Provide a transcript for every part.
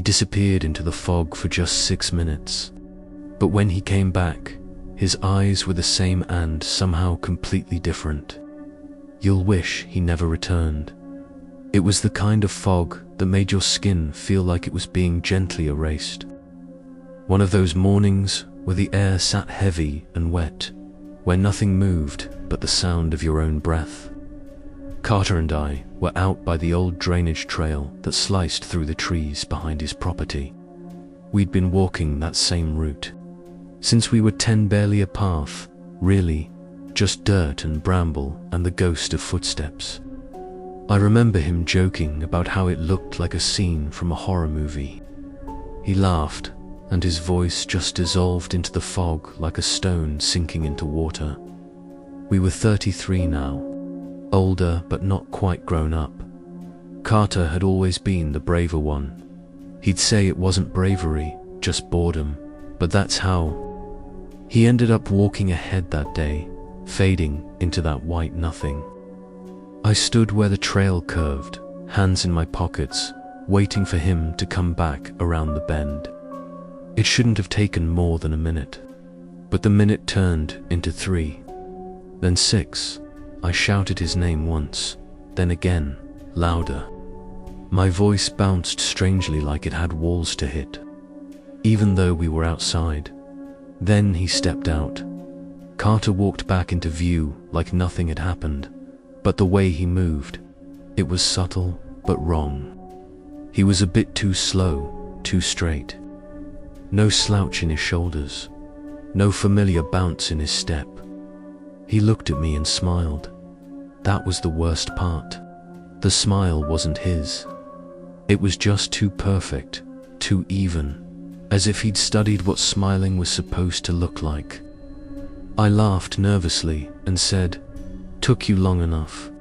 disappeared into the fog for just 6 minutes. But when he came back, his eyes were the same and somehow completely different. You'll wish he never returned. It was the kind of fog that made your skin feel like it was being gently erased. One of those mornings where the air sat heavy and wet, where nothing moved but the sound of your own breath. Carter and I were out by the old drainage trail that sliced through the trees behind his property. We'd been walking that same route since we were 10, barely a path, really, just dirt and bramble and the ghost of footsteps. I remember him joking about how it looked like a scene from a horror movie. He laughed, and his voice just dissolved into the fog like a stone sinking into water. We were 33 now, older but not quite grown up. Carter had always been the braver one. He'd say it wasn't bravery, just boredom, but that's how. He ended up walking ahead that day, fading into that white nothing. I stood where the trail curved, hands in my pockets, waiting for him to come back around the bend. It shouldn't have taken more than a minute, but the minute turned into 3, then 6. I shouted his name once, then again, louder. My voice bounced strangely like it had walls to hit, even though we were outside. Then he stepped out. Carter walked back into view like nothing had happened, but the way he moved, it was subtle but wrong. He was a bit too slow, too straight. No slouch in his shoulders, no familiar bounce in his step. He looked at me and smiled. That was the worst part. The smile wasn't his. It was just too perfect, too even, as if he'd studied what smiling was supposed to look like. I laughed nervously and said, "Took you long enough."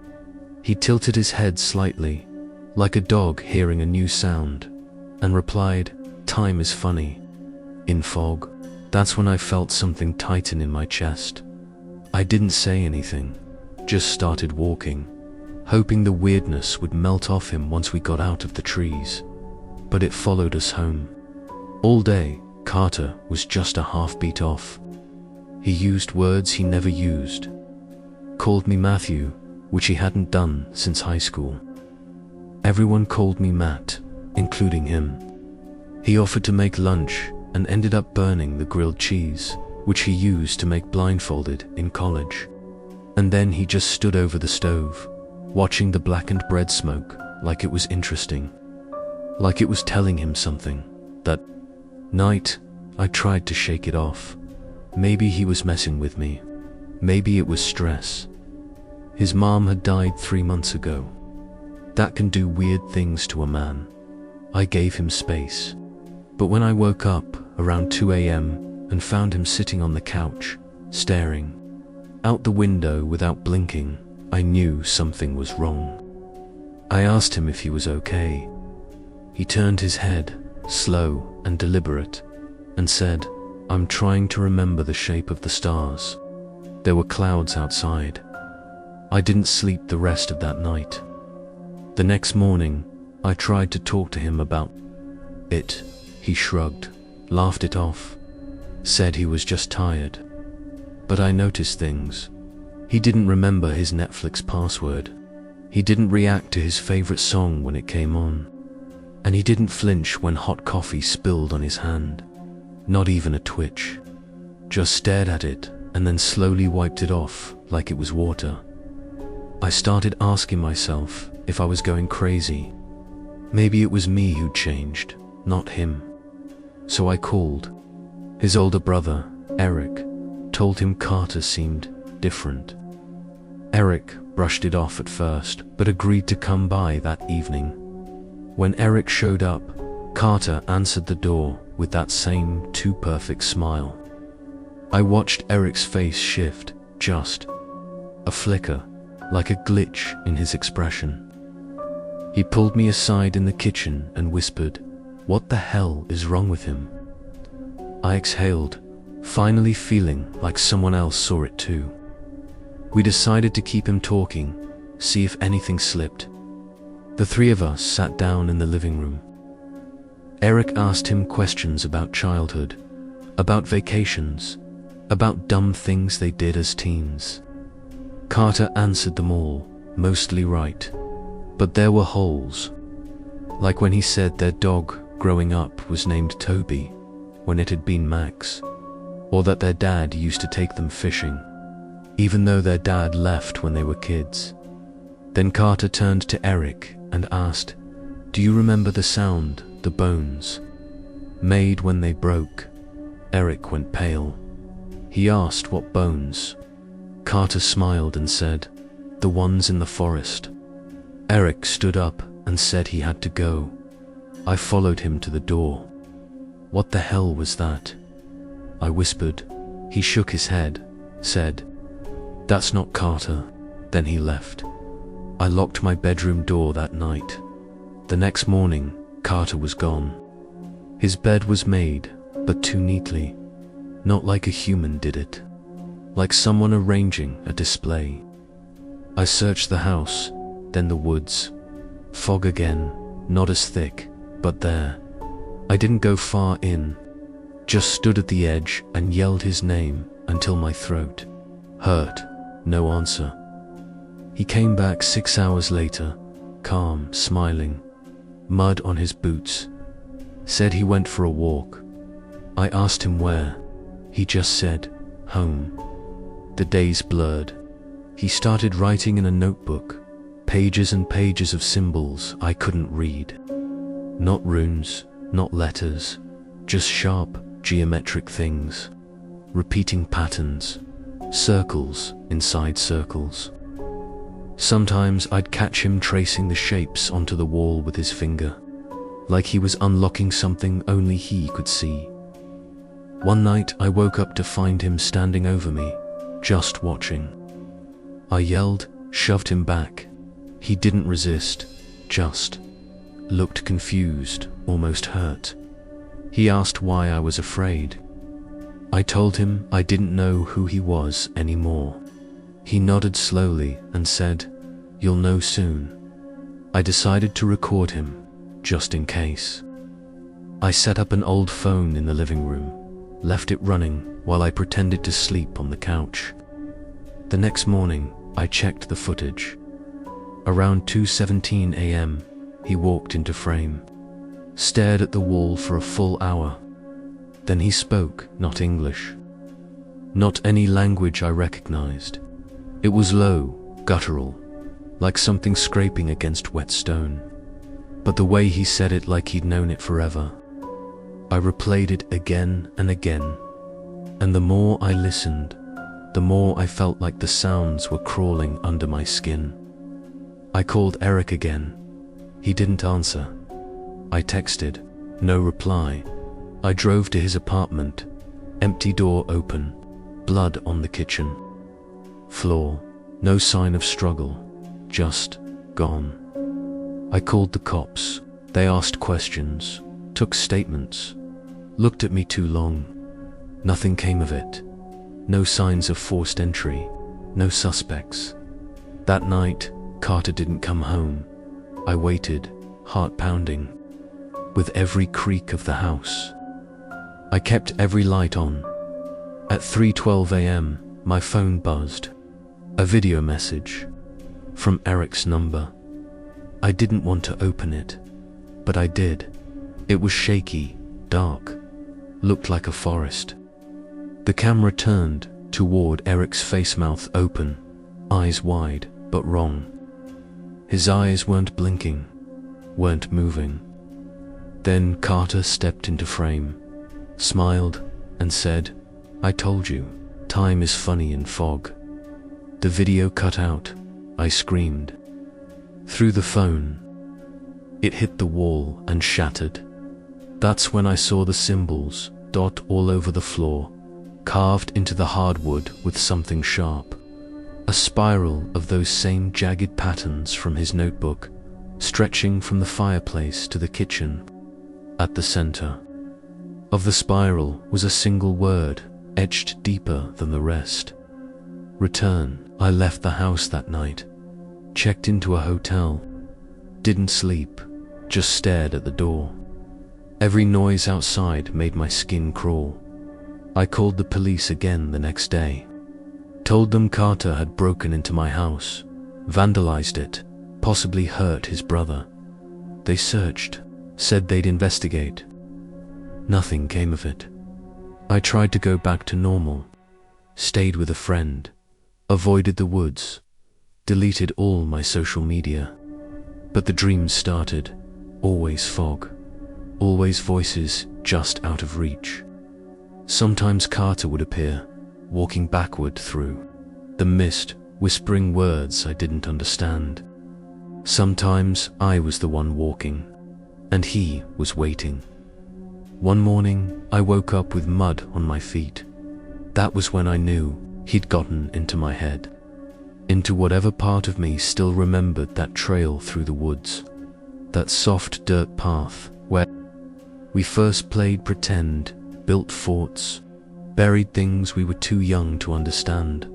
He tilted his head slightly, like a dog hearing a new sound, and replied, "Time is funny. In fog." That's when I felt something tighten in my chest. I didn't say anything, just started walking, hoping the weirdness would melt off him once we got out of the trees. But it followed us home. All day, Carter was just a half-beat off. He used words he never used. Called me Matthew, which he hadn't done since high school. Everyone called me Matt, including him. He offered to make lunch and ended up burning the grilled cheese, which he used to make blindfolded in college. And then he just stood over the stove, watching the blackened bread smoke like it was interesting, like it was telling him something. That night, I tried to shake it off. Maybe he was messing with me. Maybe it was stress. His mom had died 3 months ago. That can do weird things to a man. I gave him space. But when I woke up around 2 a.m. and found him sitting on the couch, staring out the window without blinking, I knew something was wrong. I asked him if he was okay. He turned his head, slow and deliberate, and said, "I'm trying to remember the shape of the stars." There were clouds outside. I didn't sleep the rest of that night. The next morning, I tried to talk to him about it. He shrugged, laughed it off, said he was just tired. But I noticed things. He didn't remember his Netflix password. He didn't react to his favorite song when it came on. And he didn't flinch when hot coffee spilled on his hand. Not even a twitch. Just stared at it and then slowly wiped it off like it was water. I started asking myself if I was going crazy. Maybe it was me who'd changed, not him. So I called. His older brother, Eric, told him Carter seemed different. Eric brushed it off at first, but agreed to come by that evening. When Eric showed up, Carter answered the door with that same too perfect smile. I watched Eric's face shift, just a flicker, like a glitch in his expression. He pulled me aside in the kitchen and whispered, "What the hell is wrong with him?" I exhaled, finally feeling like someone else saw it too. We decided to keep him talking, see if anything slipped. The three of us sat down in the living room. Eric asked him questions about childhood, about vacations, about dumb things they did as teens. Carter answered them all, mostly right. But there were holes. Like when he said their dog growing up was named Toby, when it had been Max. Or that their dad used to take them fishing, even though their dad left when they were kids. Then Carter turned to Eric and asked, "Do you remember the sound the bones made when they broke?" Eric went pale. He asked what bones. Carter smiled and said, "The ones in the forest." Eric stood up and said he had to go. I followed him to the door. "What the hell was that?" I whispered. He shook his head, said, "That's not Carter." Then he left. I locked my bedroom door that night. The next morning, Carter was gone. His bed was made, but too neatly. Not like a human did it. Like someone arranging a display. I searched the house, then the woods. Fog again, not as thick, but there. I didn't go far in. Just stood at the edge and yelled his name until my throat hurt. No answer. He came back 6 hours later, calm, smiling, mud on his boots. Said he went for a walk. I asked him where. He just said, "Home." The days blurred. He started writing in a notebook, pages and pages of symbols I couldn't read. Not runes, not letters, just sharp, geometric things, repeating patterns, circles inside circles. Sometimes I'd catch him tracing the shapes onto the wall with his finger, like he was unlocking something only he could see. One night I woke up to find him standing over me, just watching. I yelled, shoved him back. He didn't resist, just looked confused, almost hurt. He asked why I was afraid. I told him I didn't know who he was anymore. He nodded slowly and said, "You'll know soon." I decided to record him, just in case. I set up an old phone in the living room, left it running while I pretended to sleep on the couch. The next morning, I checked the footage. Around 2:17 a.m., he walked into frame, stared at the wall for a full hour. Then he spoke, not English. Not any language I recognized. It was low, guttural, like something scraping against wet stone. But the way he said it like he'd known it forever. I replayed it again and again, and the more I listened, the more I felt like the sounds were crawling under my skin. I called Eric again. He didn't answer. I texted, no reply. I drove to his apartment, empty door open, blood on the kitchen floor, no sign of struggle, just gone. I called the cops. They asked questions, took statements, looked at me too long. Nothing came of it. No signs of forced entry, no suspects. That night, Carter didn't come home. I waited, heart pounding, with every creak of the house. I kept every light on. At 3:12 a.m., my phone buzzed. A video message from Eric's number. I didn't want to open it, but I did. It was shaky, dark, looked like a forest. The camera turned toward Eric's face, mouth open, eyes wide, but wrong. His eyes weren't blinking, weren't moving. Then Carter stepped into frame, smiled, and said, "I told you, time is funny in fog." The video cut out. I screamed. Through the phone. It hit the wall and shattered. That's when I saw the symbols, dot all over the floor, carved into the hardwood with something sharp. A spiral of those same jagged patterns from his notebook, stretching from the fireplace to the kitchen. At the center of the spiral was a single word, etched deeper than the rest. Return. I left the house that night, checked into a hotel, didn't sleep, just stared at the door. Every noise outside made my skin crawl. I called the police again the next day. Told them Carter had broken into my house, vandalized it, possibly hurt his brother. They searched, said they'd investigate. Nothing came of it. I tried to go back to normal, stayed with a friend, avoided the woods, deleted all my social media. But the dreams started, always fog, always voices just out of reach. Sometimes Carter would appear, walking backward through the mist, whispering words I didn't understand. Sometimes I was the one walking, and he was waiting. One morning, I woke up with mud on my feet. That was when I knew he'd gotten into my head, into whatever part of me still remembered that trail through the woods, that soft dirt path where we first played pretend, built forts, buried things we were too young to understand.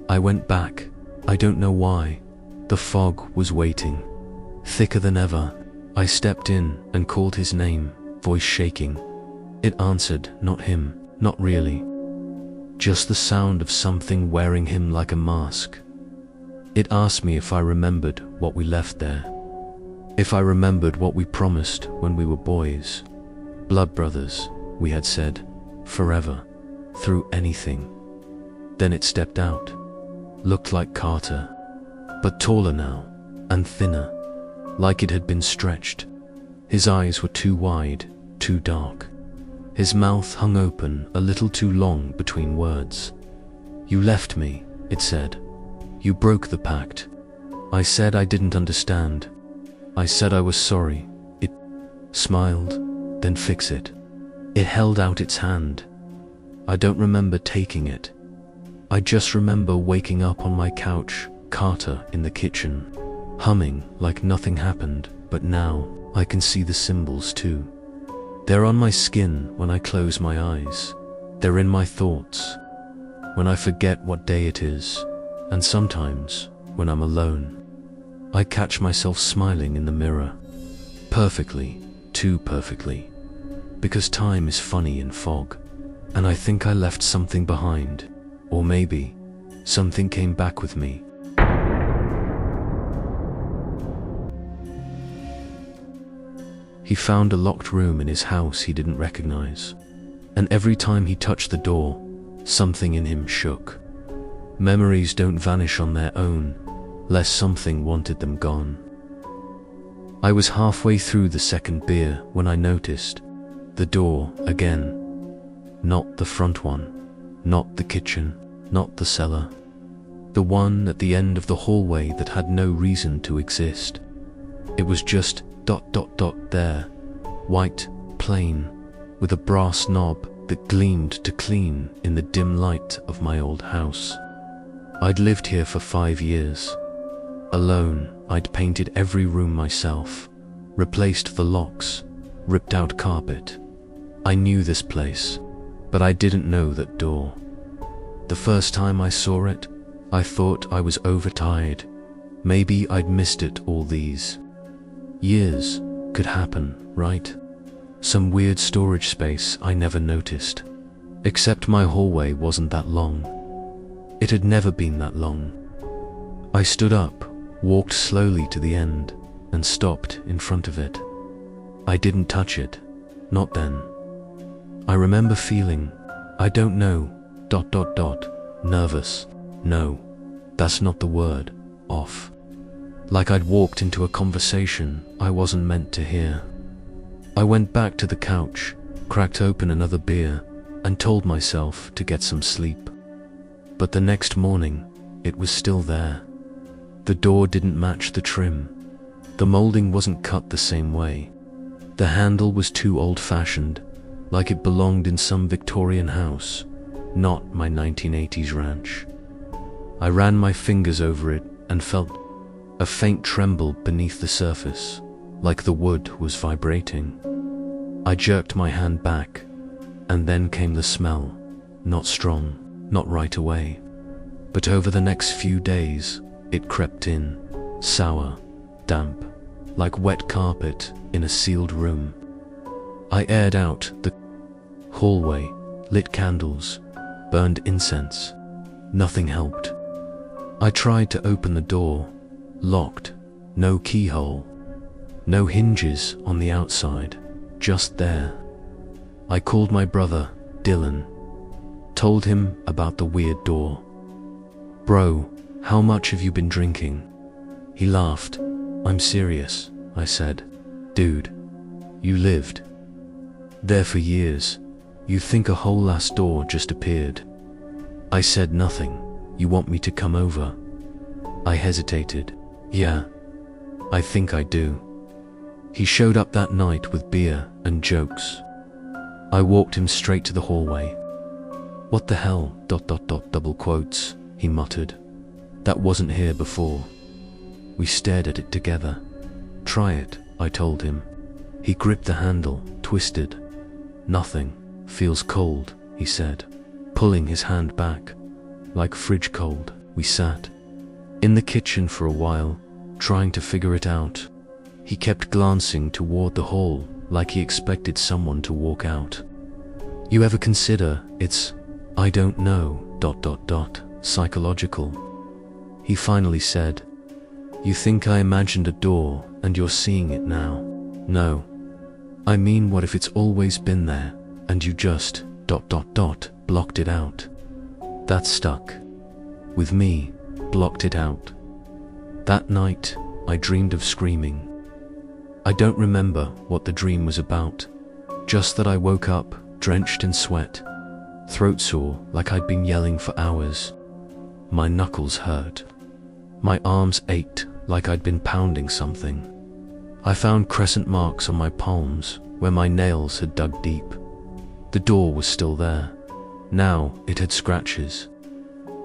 I went back, I don't know why. The fog was waiting, thicker than ever. I stepped in and called his name, voice shaking. It answered, not him, not really. Just the sound of something wearing him like a mask. It asked me if I remembered what we left there, if I remembered what we promised when we were boys. Blood brothers, we had said, forever, through anything. Then it stepped out, looked like Carter, but taller now, and thinner, like it had been stretched. His eyes were too wide, too dark. His mouth hung open a little too long between words. You left me, it said. You broke the pact. I said I didn't understand. I said I was sorry. It smiled, then fix it. It held out its hand. I don't remember taking it. I just remember waking up on my couch, Carter in the kitchen, humming like nothing happened, but now I can see the symbols too. They're on my skin when I close my eyes. They're in my thoughts, when I forget what day it is, and sometimes when I'm alone. I catch myself smiling in the mirror, perfectly, too perfectly, because time is funny in fog, and I think I left something behind, or maybe something came back with me. He found a locked room in his house he didn't recognize, and every time he touched the door, something in him shook. Memories don't vanish on their own, lest something wanted them gone. I was halfway through the second beer when I noticed the door again. Not the front one, not the kitchen, not the cellar. The one at the end of the hallway that had no reason to exist. It was just ... there, white, plain, with a brass knob that gleamed to clean in the dim light of my old house. I'd lived here for 5 years. Alone, I'd painted every room myself, replaced the locks, ripped out carpet. I knew this place, but I didn't know that door. The first time I saw it, I thought I was overtired. Maybe I'd missed it all these years. Could happen, right? Some weird storage space I never noticed. Except my hallway wasn't that long. It had never been that long. I stood up, walked slowly to the end, and stopped in front of it. I didn't touch it, not then. I remember feeling, I don't know, ... nervous. No, that's not the word, off. Like I'd walked into a conversation I wasn't meant to hear. I went back to the couch, cracked open another beer, and told myself to get some sleep. But the next morning, it was still there. The door didn't match the trim. The molding wasn't cut the same way. The handle was too old-fashioned, like it belonged in some Victorian house, not my 1980s ranch. I ran my fingers over it and felt a faint tremble beneath the surface, like the wood was vibrating. I jerked my hand back, and then came the smell, not strong, not right away. But over the next few days, it crept in, sour, damp, like wet carpet in a sealed room. I aired out the hallway, lit candles, burned incense. Nothing helped. I tried to open the door. Locked. No keyhole. No hinges on the outside. Just there. I called my brother, Dylan. Told him about the weird door. "Bro, how much have you been drinking?" He laughed. "I'm serious," I said. "Dude, you lived there for years. You think a whole last door just appeared?" I said nothing. "You want me to come over?" I hesitated. "Yeah, I think I do." He showed up that night with beer and jokes. I walked him straight to the hallway. "What the hell, ... double quotes, he muttered. "That wasn't here before." We stared at it together. "Try it," I told him. He gripped the handle, twisted. "Nothing. Feels cold," he said, pulling his hand back. Like fridge cold. We sat in the kitchen for a while, trying to figure it out. He kept glancing toward the hall, like he expected someone to walk out. "You ever consider it's, I don't know, ... psychological?" He finally said. "You think I imagined a door and you're seeing it now?" "No. I mean, what if it's always been there and you just ... blocked it out?" That stuck with me. Blocked it out. That night, I dreamed of screaming. I don't remember what the dream was about, just that I woke up, drenched in sweat, throat sore like I'd been yelling for hours. My knuckles hurt. My arms ached like I'd been pounding something. I found crescent marks on my palms where my nails had dug deep. The door was still there. Now it had scratches.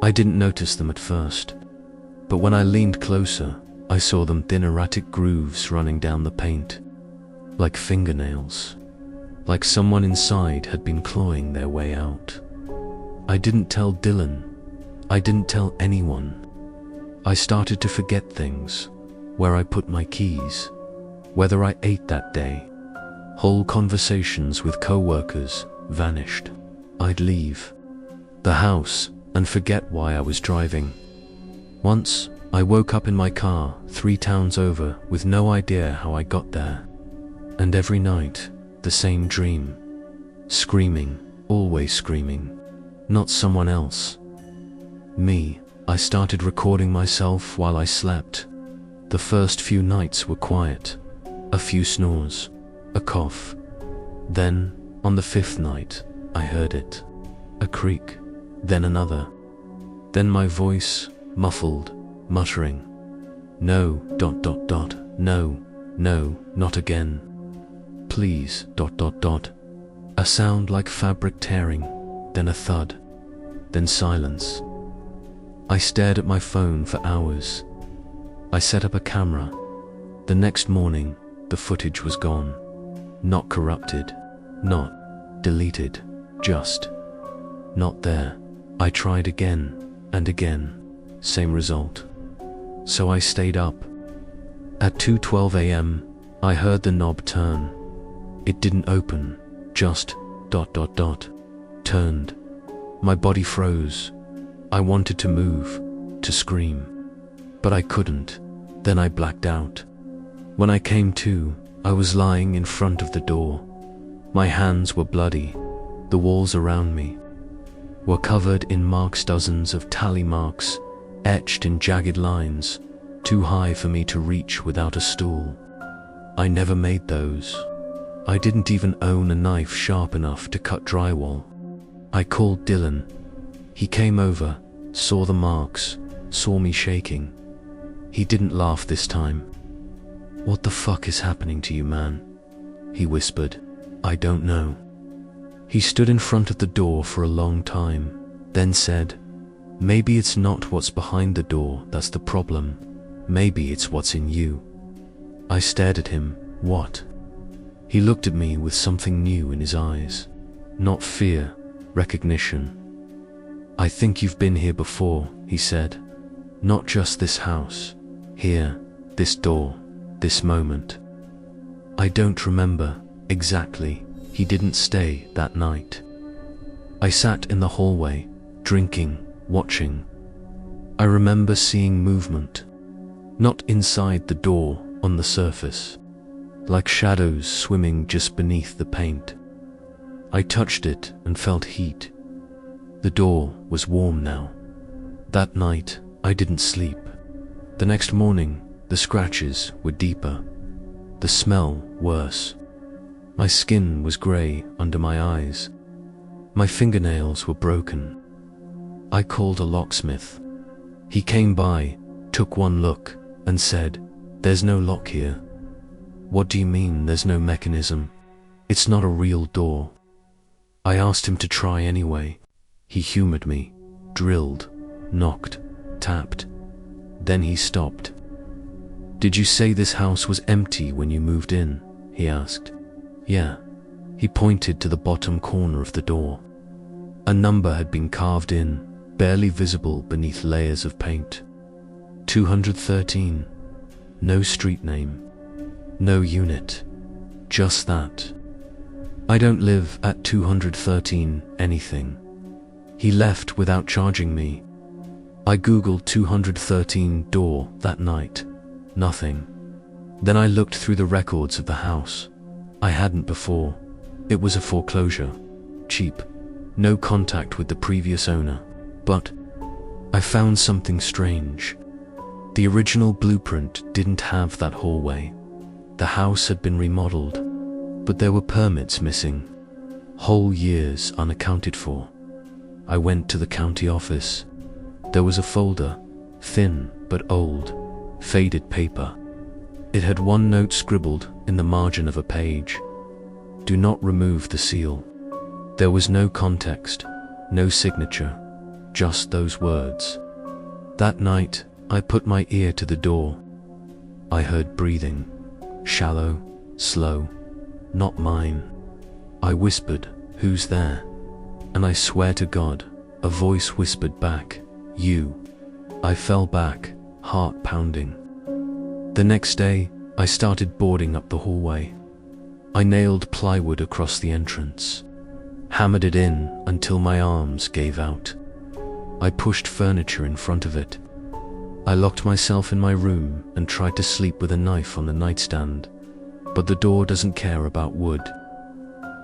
I didn't notice them at first, but when I leaned closer, I saw them, thin erratic grooves running down the paint, like fingernails, like someone inside had been clawing their way out. I didn't tell Dylan. I didn't tell anyone. I started to forget things, where I put my keys, whether I ate that day. Whole conversations with co-workers vanished. I'd leave the house and forget why I was driving. Once, I woke up in my car 3 towns over with no idea how I got there. And every night, the same dream. Screaming, always screaming. Not someone else. Me. I started recording myself while I slept. The first few nights were quiet. A few snores. A cough. Then, on the 5th night, I heard it. A creak. Then another. Then my voice, muffled, muttering. "No, ... no, not again. Please, ... A sound like fabric tearing, then a thud, then silence. I stared at my phone for hours. I set up a camera. The next morning, the footage was gone. Not corrupted, not deleted, just not there. I tried again and again, same result. So I stayed up. At 2:12 a.m., I heard the knob turn. It didn't open, just ... turned. My body froze. I wanted to move, to scream, but I couldn't. Then I blacked out. When I came to, I was lying in front of the door. My hands were bloody. The walls around me were covered in marks, dozens of tally marks, etched in jagged lines, too high for me to reach without a stool. I never made those. I didn't even own a knife sharp enough to cut drywall. I called Dylan. He came over, saw the marks, saw me shaking. He didn't laugh this time. "What the fuck is happening to you, man?" he whispered. "I don't know." He stood in front of the door for a long time, then said, "Maybe it's not what's behind the door that's the problem. Maybe it's what's in you." I stared at him. "What?" He looked at me with something new in his eyes. Not fear, recognition. "I think you've been here before," he said. "Not just this house. Here, this door, this moment." I don't remember exactly. he didn't stay that night. I sat in the hallway, drinking, watching. I remember seeing movement, not inside the door, on the surface, like shadows swimming just beneath the paint. I touched it and felt heat. The door was warm now. That night, I didn't sleep. The next morning, the scratches were deeper, the smell worse. My skin was grey under my eyes. My fingernails were broken. I called a locksmith. He came by, took one look, and said, "There's no lock here." "What do you mean there's no mechanism? It's not a real door." I asked him to try anyway. He humored me, drilled, knocked, tapped. Then he stopped. "Did you say this house was empty when you moved in?" he asked. "Yeah." He pointed to the bottom corner of the door. A number had been carved in, barely visible beneath layers of paint. 213. No street name. No unit. Just that. "I don't live at 213 anything." He left without charging me. I googled 213 door that night. Nothing. Then I looked through the records of the house. I hadn't before. It was a foreclosure. Cheap. No contact with the previous owner. But I found something strange. The original blueprint didn't have that hallway. The house had been remodeled, but there were permits missing. Whole years unaccounted for. I went to the county office. There was a folder, thin but old, faded paper. It had one note scribbled in the margin of a page. "Do not remove the seal." There was no context, no signature, just those words. That night, I put my ear to the door. I heard breathing, shallow, slow, not mine. I whispered, "Who's there?" And I swear to God, a voice whispered back, "You." I fell back, heart pounding. The next day, I started boarding up the hallway. I nailed plywood across the entrance, hammered it in until my arms gave out. I pushed furniture in front of it. I locked myself in my room and tried to sleep with a knife on the nightstand, but the door doesn't care about wood.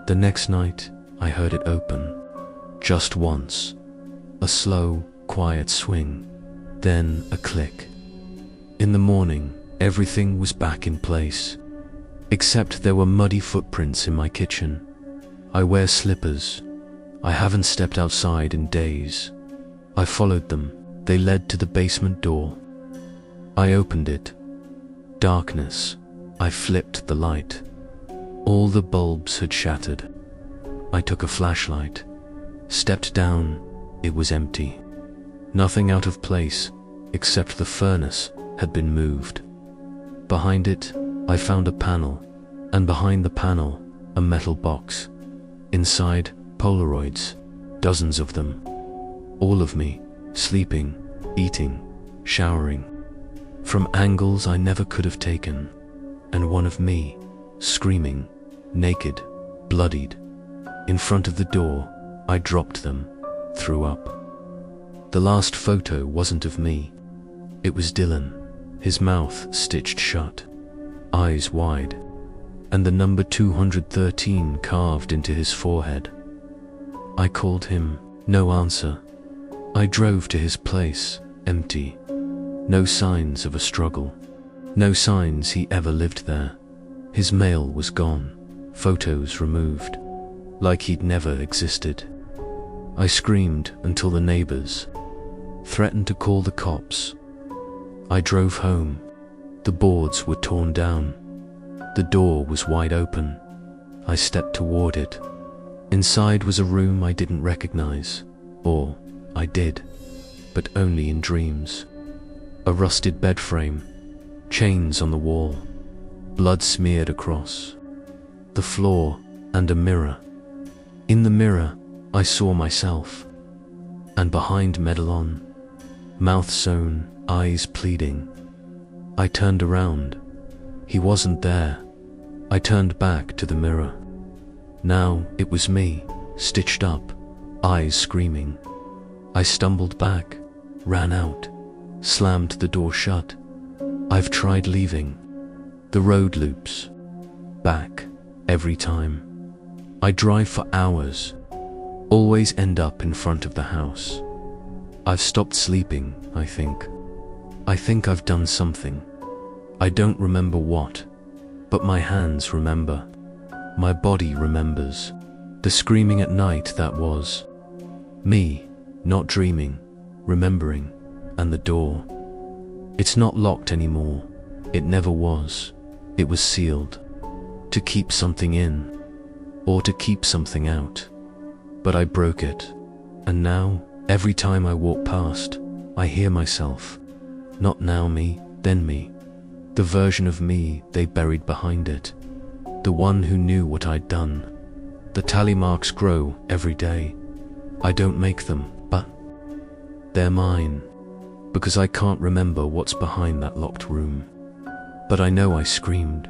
The next night, I heard it open. Just once. A slow, quiet swing. Then a click. In the morning, everything was back in place. Except there were muddy footprints in my kitchen. I wear slippers. I haven't stepped outside in days. I followed them. They led to the basement door. I opened it. Darkness. I flipped the light. All the bulbs had shattered. I took a flashlight. Stepped down. It was empty. Nothing out of place, except the furnace had been moved. Behind it, I found a panel, and behind the panel, a metal box. Inside, Polaroids, dozens of them. All of me, sleeping, eating, showering. From angles I never could have taken. And one of me, screaming, naked, bloodied. In front of the door, I dropped them, threw up. The last photo wasn't of me. It was Dylan, his mouth stitched shut, eyes wide, and the number 213 carved into his forehead. I called him, no answer. I drove to his place, empty. No signs of a struggle. No signs he ever lived there. His mail was gone, photos removed, like he'd never existed. I screamed until the neighbors threatened to call the cops. I drove home. The boards were torn down. The door was wide open. I stepped toward it. Inside was a room I didn't recognize, or I did, but only in dreams. A rusted bed frame, chains on the wall, blood smeared across the floor, and a mirror. In the mirror, I saw myself, and behind Medallon, mouth sewn, eyes pleading. I turned around. He wasn't there. I turned back to the mirror. Now it was me, stitched up, eyes screaming. I stumbled back, ran out, slammed the door shut. I've tried leaving. The road loops. Back, every time. I drive for hours, always end up in front of the house. I've stopped sleeping, I think. I think I've done something. I don't remember what, but my hands remember. My body remembers. The screaming at night that was. Me, not dreaming, remembering, and the door. It's not locked anymore. It never was. It was sealed. To keep something in, or to keep something out. But I broke it. And now, every time I walk past, I hear myself. Not now me, then me. The version of me they buried behind it. The one who knew what I'd done. The tally marks grow every day. I don't make them, but they're mine. Because I can't remember what's behind that locked room. But I know I screamed.